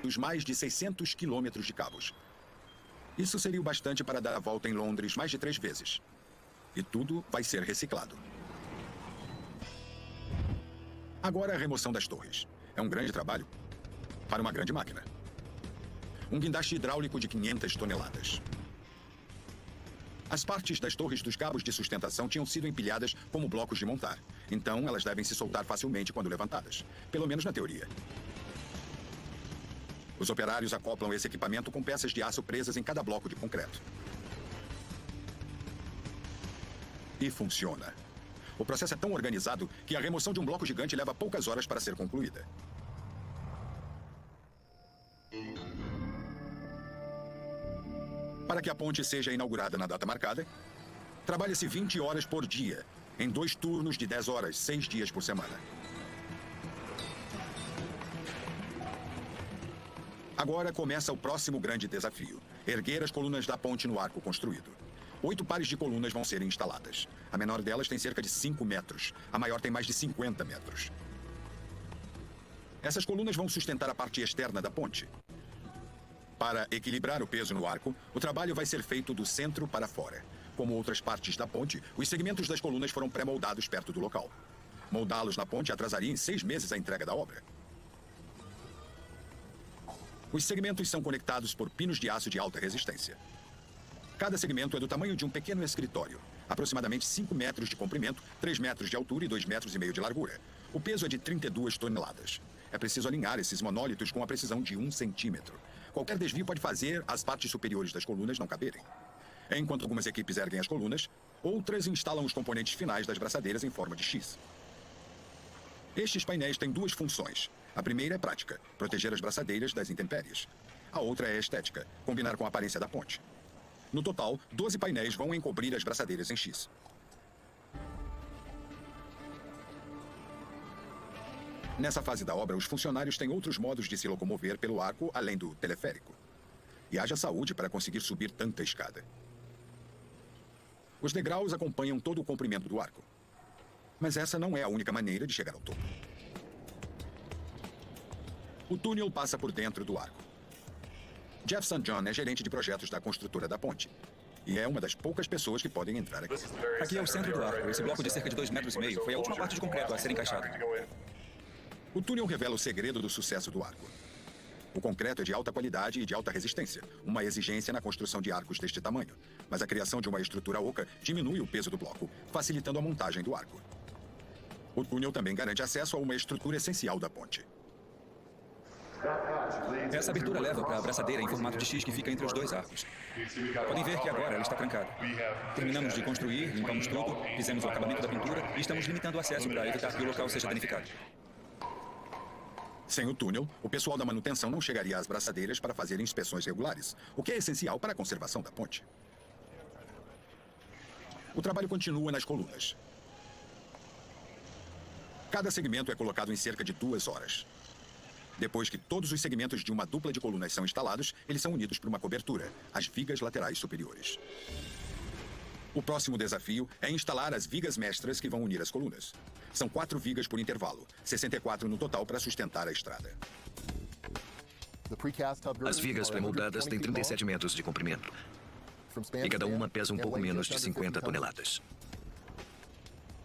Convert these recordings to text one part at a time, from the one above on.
feitos mais de 600 quilômetros de cabos. Isso seria o bastante para dar a volta em Londres mais de 3 vezes. E tudo vai ser reciclado. Agora a remoção das torres. É um grande trabalho para uma grande máquina. Um guindaste hidráulico de 500 toneladas. As partes das torres dos cabos de sustentação tinham sido empilhadas como blocos de montar. Então, elas devem se soltar facilmente quando levantadas. Pelo menos na teoria. Os operários acoplam esse equipamento com peças de aço presas em cada bloco de concreto. E funciona. O processo é tão organizado que a remoção de um bloco gigante leva poucas horas para ser concluída. Para que a ponte seja inaugurada na data marcada, trabalha-se 20 horas por dia, em 2 turnos de 10 horas, 6 dias por semana. Agora começa o próximo grande desafio: erguer as colunas da ponte no arco construído. 8 pares de colunas vão ser instaladas. A menor delas tem cerca de 5 metros. A maior tem mais de 50 metros. Essas colunas vão sustentar a parte externa da ponte. Para equilibrar o peso no arco, o trabalho vai ser feito do centro para fora. Como outras partes da ponte, os segmentos das colunas foram pré-moldados perto do local. Moldá-los na ponte atrasaria em 6 meses a entrega da obra. Os segmentos são conectados por pinos de aço de alta resistência. Cada segmento é do tamanho de um pequeno escritório, aproximadamente 5 metros de comprimento, 3 metros de altura e 2,5 metros de largura. O peso é de 32 toneladas. É preciso alinhar esses monólitos com a precisão de 1 centímetro. Qualquer desvio pode fazer as partes superiores das colunas não caberem. Enquanto algumas equipes erguem as colunas, outras instalam os componentes finais das braçadeiras em forma de X. Estes painéis têm 2 funções. A primeira é prática, proteger as braçadeiras das intempéries. A outra é estética, combinar com a aparência da ponte. No total, 12 painéis vão encobrir as braçadeiras em X. Nessa fase da obra, os funcionários têm outros modos de se locomover pelo arco, além do teleférico. E haja saúde para conseguir subir tanta escada. Os degraus acompanham todo o comprimento do arco. Mas essa não é a única maneira de chegar ao topo. O túnel passa por dentro do arco. Jeff St. John é gerente de projetos da construtora da ponte. E é uma das poucas pessoas que podem entrar aqui. Aqui é o centro do arco. Esse bloco de cerca de 2,5 metros foi a última parte de concreto a ser encaixada. O túnel revela o segredo do sucesso do arco. O concreto é de alta qualidade e de alta resistência, uma exigência na construção de arcos deste tamanho. Mas a criação de uma estrutura oca diminui o peso do bloco, facilitando a montagem do arco. O túnel também garante acesso a uma estrutura essencial da ponte. Essa abertura leva para a braçadeira em formato de X que fica entre os 2 arcos. Podem ver que agora ela está trancada. Terminamos de construir, limpamos tudo, fizemos o acabamento da pintura e estamos limitando o acesso para evitar que o local seja danificado. Sem o túnel, o pessoal da manutenção não chegaria às braçadeiras para fazer inspeções regulares, o que é essencial para a conservação da ponte. O trabalho continua nas colunas. Cada segmento é colocado em cerca de 2 horas. Depois que todos os segmentos de uma dupla de colunas são instalados, eles são unidos por uma cobertura, as vigas laterais superiores. O próximo desafio é instalar as vigas mestras que vão unir as colunas. São 4 vigas por intervalo, 64 no total para sustentar a estrada. As vigas pré-moldadas têm 37 metros de comprimento. E cada uma pesa um pouco menos de 50 toneladas.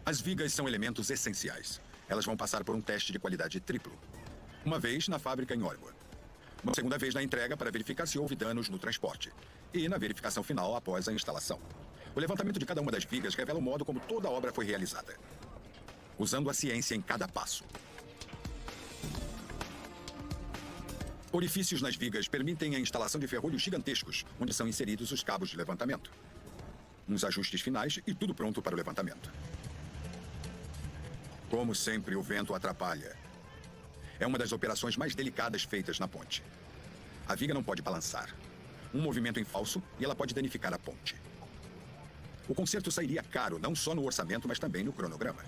As vigas são elementos essenciais. Elas vão passar por um teste de qualidade triplo. Uma vez na fábrica em Orwa. Uma segunda vez na entrega para verificar se houve danos no transporte. E na verificação final após a instalação. O levantamento de cada uma das vigas revela o modo como toda a obra foi realizada. Usando a ciência em cada passo. Orifícios nas vigas permitem a instalação de ferrolhos gigantescos, onde são inseridos os cabos de levantamento. Uns ajustes finais e tudo pronto para o levantamento. Como sempre, o vento atrapalha. É uma das operações mais delicadas feitas na ponte. A viga não pode balançar. Um movimento em falso e ela pode danificar a ponte. O conserto sairia caro, não só no orçamento, mas também no cronograma.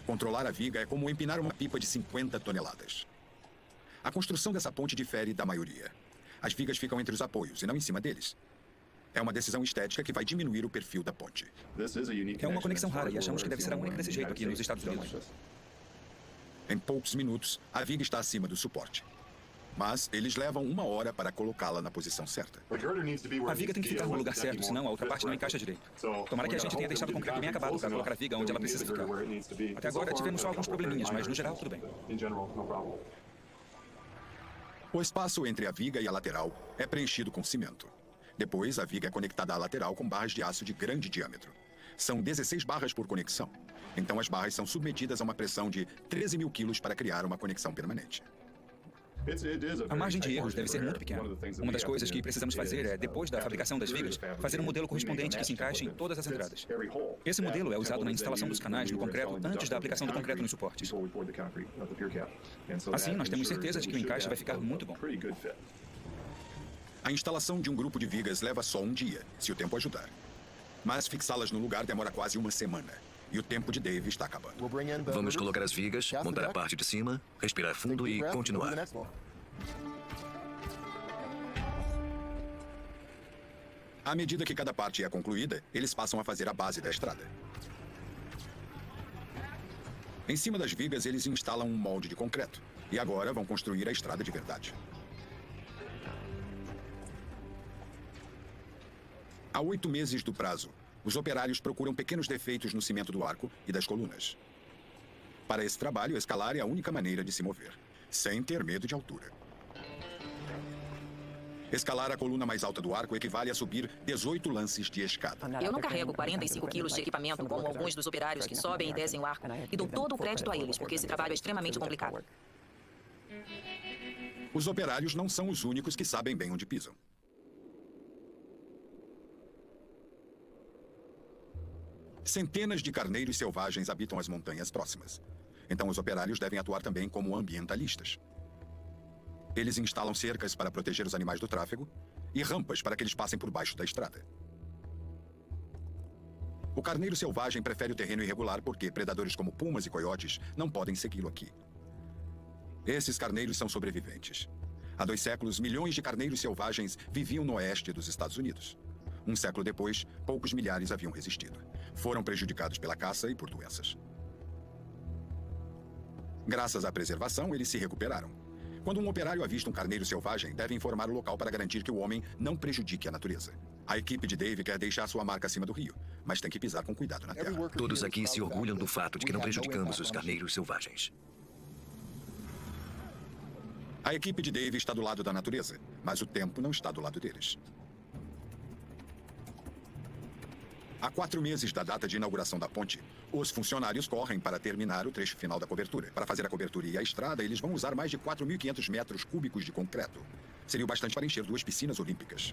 Controlar a viga é como empinar uma pipa de 50 toneladas. A construção dessa ponte difere da maioria. As vigas ficam entre os apoios e não em cima deles. É uma decisão estética que vai diminuir o perfil da ponte. É uma conexão rara e achamos que deve ser a única desse jeito aqui nos Estados Unidos. Em poucos minutos, a viga está acima do suporte. Mas eles levam 1 hora para colocá-la na posição certa. A viga tem que ficar no lugar certo, senão a outra parte não encaixa direito. Tomara que a gente tenha deixado o concreto bem acabado para colocar a viga onde ela precisa ficar. Até agora tivemos só alguns probleminhas, mas no geral tudo bem. O espaço entre a viga e a lateral é preenchido com cimento. Depois, a viga é conectada à lateral com barras de aço de grande diâmetro. São 16 barras por conexão. Então, as barras são submetidas a uma pressão de 13 mil quilos para criar uma conexão permanente. A margem de erros deve ser muito pequena. Uma das coisas que precisamos fazer é, depois da fabricação das vigas, fazer um modelo correspondente que se encaixe em todas as entradas. Esse modelo é usado na instalação dos canais no concreto antes da aplicação do concreto nos suportes. Assim, nós temos certeza de que o encaixe vai ficar muito bom. A instalação de um grupo de vigas leva só um dia, se o tempo ajudar. Mas fixá-las no lugar demora quase 1 semana. E o tempo de Dave está acabando. Vamos colocar as vigas, montar a parte de cima, respirar fundo e continuar. À medida que cada parte é concluída, eles passam a fazer a base da estrada. Em cima das vigas, eles instalam um molde de concreto. E agora vão construir a estrada de verdade. Há 8 meses do prazo, os operários procuram pequenos defeitos no cimento do arco e das colunas. Para esse trabalho, escalar é a única maneira de se mover, sem ter medo de altura. Escalar a coluna mais alta do arco equivale a subir 18 lances de escada. Eu não carrego 45 quilos de equipamento como alguns dos operários que sobem e descem o arco. E dou todo o crédito a eles, porque esse trabalho é extremamente complicado. Os operários não são os únicos que sabem bem onde pisam. Centenas de carneiros selvagens habitam as montanhas próximas. Então, os operários devem atuar também como ambientalistas. Eles instalam cercas para proteger os animais do tráfego e rampas para que eles passem por baixo da estrada. O carneiro selvagem prefere o terreno irregular porque predadores como pumas e coiotes não podem segui-lo aqui. Esses carneiros são sobreviventes. Há 2 séculos, milhões de carneiros selvagens viviam no oeste dos Estados Unidos. 1 século depois, poucos milhares haviam resistido. Foram prejudicados pela caça e por doenças. Graças à preservação, eles se recuperaram. Quando um operário avista um carneiro selvagem, deve informar o local para garantir que o homem não prejudique a natureza. A equipe de Dave quer deixar sua marca acima do rio, mas tem que pisar com cuidado na terra. Todos aqui se orgulham do fato de que não prejudicamos os carneiros selvagens. A equipe de Dave está do lado da natureza, mas o tempo não está do lado deles. Há 4 meses da data de inauguração da ponte, os funcionários correm para terminar o trecho final da cobertura. Para fazer a cobertura e a estrada, eles vão usar mais de 4.500 metros cúbicos de concreto. Seria o bastante para encher 2 piscinas olímpicas.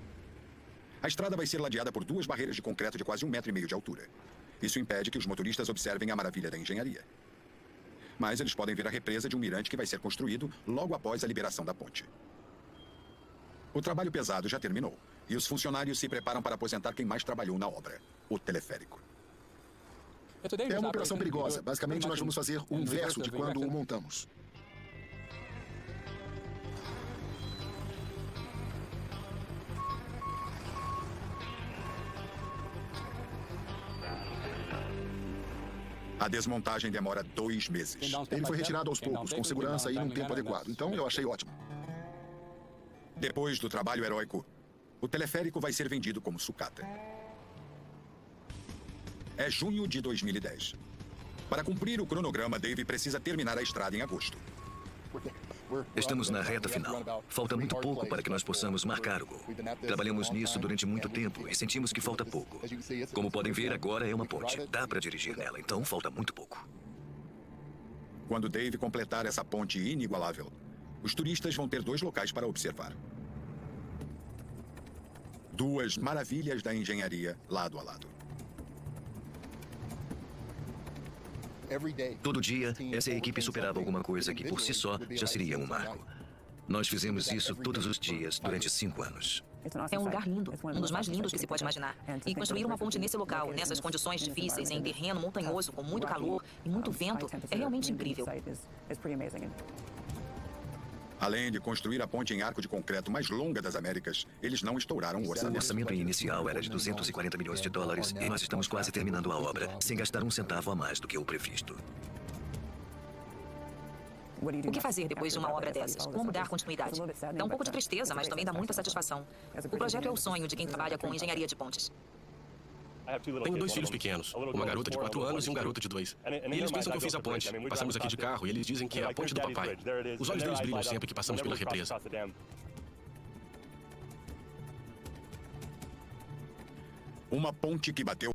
A estrada vai ser ladeada por 2 barreiras de concreto de quase 1,5 metro de altura. Isso impede que os motoristas observem a maravilha da engenharia. Mas eles podem ver a represa de um mirante que vai ser construído logo após a liberação da ponte. O trabalho pesado já terminou. E os funcionários se preparam para aposentar quem mais trabalhou na obra, o teleférico. É uma operação perigosa. Basicamente, nós vamos fazer o inverso de quando o montamos. A desmontagem demora 2 meses. Ele foi retirado aos poucos, com segurança e num tempo adequado. Então, eu achei ótimo. Depois do trabalho heróico, o teleférico vai ser vendido como sucata. É junho de 2010. Para cumprir o cronograma, Dave precisa terminar a estrada em agosto. Estamos na reta final. Falta muito pouco para que nós possamos marcar o gol. Trabalhamos nisso durante muito tempo e sentimos que falta pouco. Como podem ver, agora é uma ponte. Dá para dirigir nela, então falta muito pouco. Quando Dave completar essa ponte inigualável, os turistas vão ter 2 locais para observar. 2 maravilhas da engenharia lado a lado. Todo dia, essa equipe superava alguma coisa que por si só já seria um marco. Nós fizemos isso todos os dias durante 5 anos. É um lugar lindo, um dos mais lindos que se pode imaginar. E construir uma ponte nesse local, nessas condições difíceis, em terreno montanhoso, com muito calor e muito vento, é realmente incrível. Além de construir a ponte em arco de concreto mais longa das Américas, eles não estouraram o O orçamento. orçamento inicial era de 240 milhões de dólares e nós estamos quase terminando a obra, sem gastar um centavo a mais do que o previsto. O que fazer depois de uma obra dessas? Como dar continuidade? Dá um pouco de tristeza, mas também dá muita satisfação. O projeto é o sonho de quem trabalha com engenharia de pontes. Tenho 2 filhos pequenos, uma garota de 4 anos e um garoto de 2. E eles pensam que eu fiz a ponte. Passamos aqui de carro e eles dizem que é a ponte do papai. Os olhos deles brilham sempre que passamos pela represa. Uma ponte que bateu